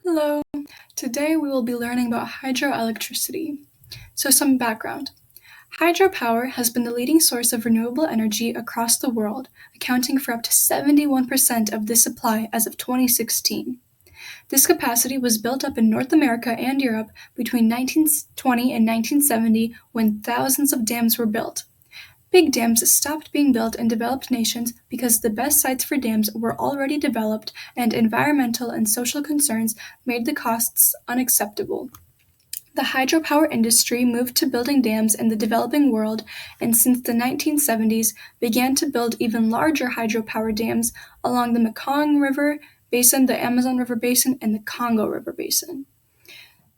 Hello! Today we will be learning about hydroelectricity. So some background. Hydropower has been the leading source of renewable energy across the world, accounting for up to 71% of the supply as of 2016. This capacity was built up in North America and Europe between 1920 and 1970 when thousands of dams were built. Big dams stopped being built in developed nations because the best sites for dams were already developed and environmental and social concerns made the costs unacceptable. The hydropower industry moved to building dams in the developing world and since the 1970s began to build even larger hydropower dams along the Mekong River Basin, the Amazon River Basin, and the Congo River Basin.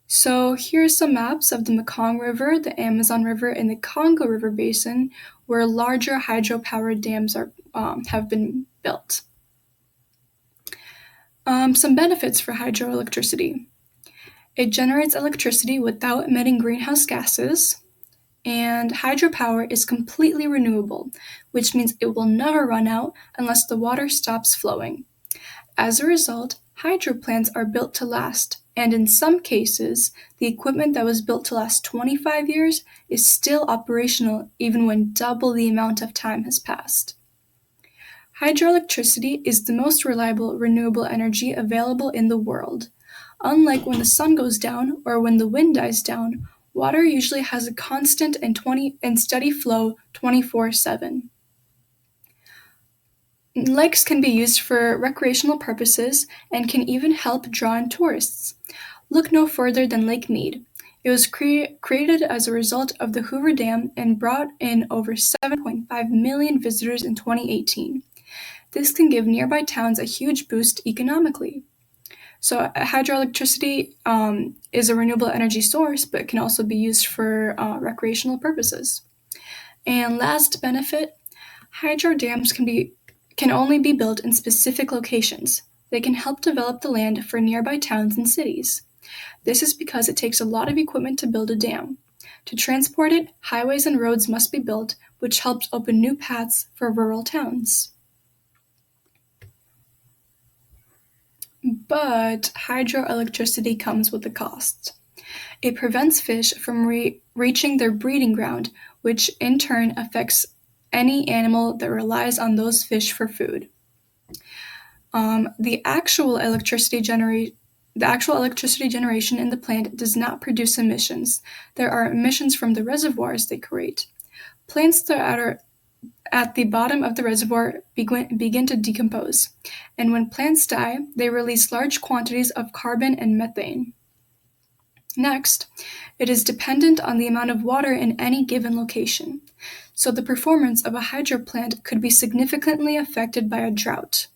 So here's some maps of the Mekong River, the Amazon River, and the Congo River Basin, where larger hydropower dams have been built. Some benefits for hydroelectricity. It generates electricity without emitting greenhouse gases, and hydropower is completely renewable, which means it will never run out unless the water stops flowing. As a result, hydro plants are built to last, and in some cases, the equipment that was built to last 25 years is still operational even when double the amount of time has passed. Hydroelectricity is the most reliable renewable energy available in the world. Unlike when the sun goes down or when the wind dies down, water usually has a constant and steady flow 24/7. Lakes can be used for recreational purposes and can even help draw in tourists. Look no further than Lake Mead. It was created as a result of the Hoover Dam and brought in over 7.5 million visitors in 2018. This can give nearby towns a huge boost economically. So hydroelectricity is a renewable energy source, but it can also be used for recreational purposes. And last benefit, hydro dams can only be built in specific locations. They can help develop the land for nearby towns and cities. This is because it takes a lot of equipment to build a dam. To transport it, highways and roads must be built, which helps open new paths for rural towns. But hydroelectricity comes with a cost. It prevents fish from reaching their breeding ground, which in turn affects any animal that relies on those fish for food. The actual electricity generation in the plant does not produce emissions. There are emissions from the reservoirs they create. Plants that are at the bottom of the reservoir begin to decompose, and when plants die, they release large quantities of carbon and methane. Next, it is dependent on the amount of water in any given location, so the performance of a hydro plant could be significantly affected by a drought.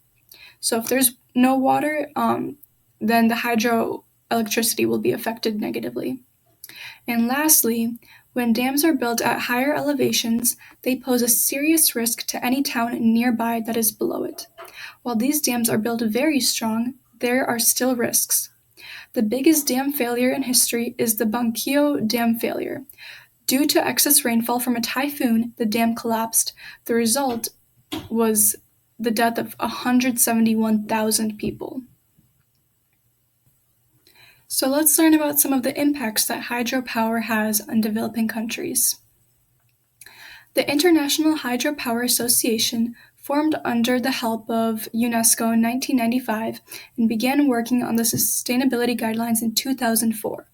So if there's no water, then the hydroelectricity will be affected negatively. And lastly, when dams are built at higher elevations, they pose a serious risk to any town nearby that is below it. While these dams are built very strong, there are still risks. The biggest dam failure in history is the Bankyo Dam failure. Due to excess rainfall from a typhoon, the dam collapsed. The result was the death of 171,000 people. So let's learn about some of the impacts that hydropower has on developing countries. The International Hydropower Association formed under the help of UNESCO in 1995 and began working on the sustainability guidelines in 2004.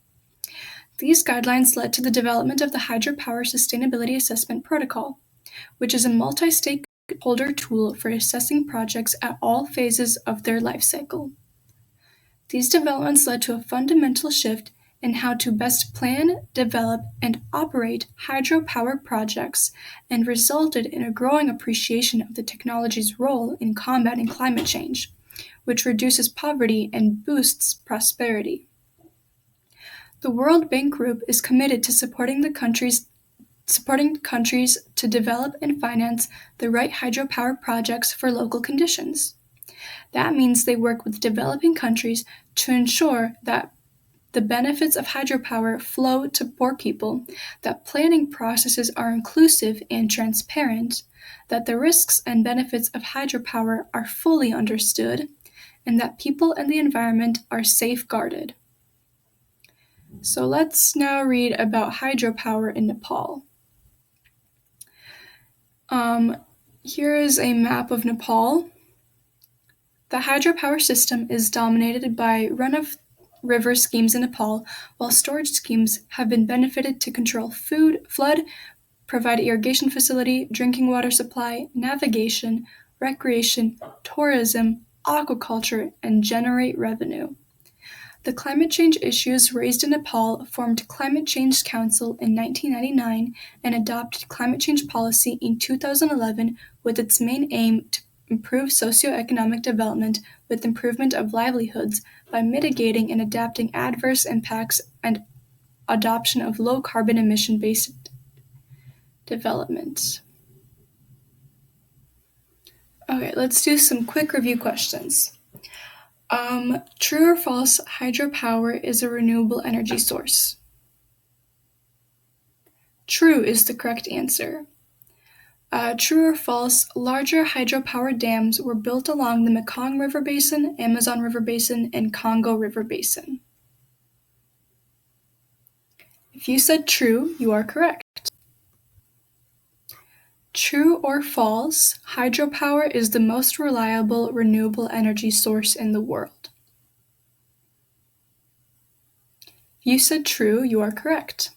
These guidelines led to the development of the Hydropower Sustainability Assessment Protocol, which is a multi-stakeholder tool for assessing projects at all phases of their life cycle. These developments led to a fundamental shift in how to best plan, develop, and operate hydropower projects and resulted in a growing appreciation of the technology's role in combating climate change, which reduces poverty and boosts prosperity. The World Bank Group is committed to supporting countries to develop and finance the right hydropower projects for local conditions. That means they work with developing countries to ensure that the benefits of hydropower flow to poor people, that planning processes are inclusive and transparent, that the risks and benefits of hydropower are fully understood, and that people and the environment are safeguarded. So let's now read about hydropower in Nepal. Here is a map of Nepal. The hydropower system is dominated by run-of-river schemes in Nepal, while storage schemes have been benefited to control flood, provide irrigation facility, drinking water supply, navigation, recreation, tourism, aquaculture, and generate revenue. The climate change issues raised in Nepal formed Climate Change Council in 1999 and adopted climate change policy in 2011 with its main aim to improve socioeconomic development with improvement of livelihoods by mitigating and adapting adverse impacts and adoption of low carbon emission-based development. Okay, let's do some quick review questions. True or false, hydropower is a renewable energy source? True is the correct answer. True or false, larger hydropower dams were built along the Mekong River Basin, Amazon River Basin, and Congo River Basin? If you said true, you are correct. True or false, hydropower is the most reliable renewable energy source in the world? If you said true, you are correct.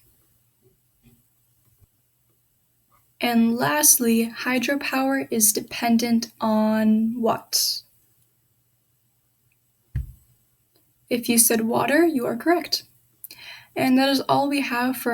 And lastly, hydropower is dependent on what? If you said water, you are correct. And that is all we have for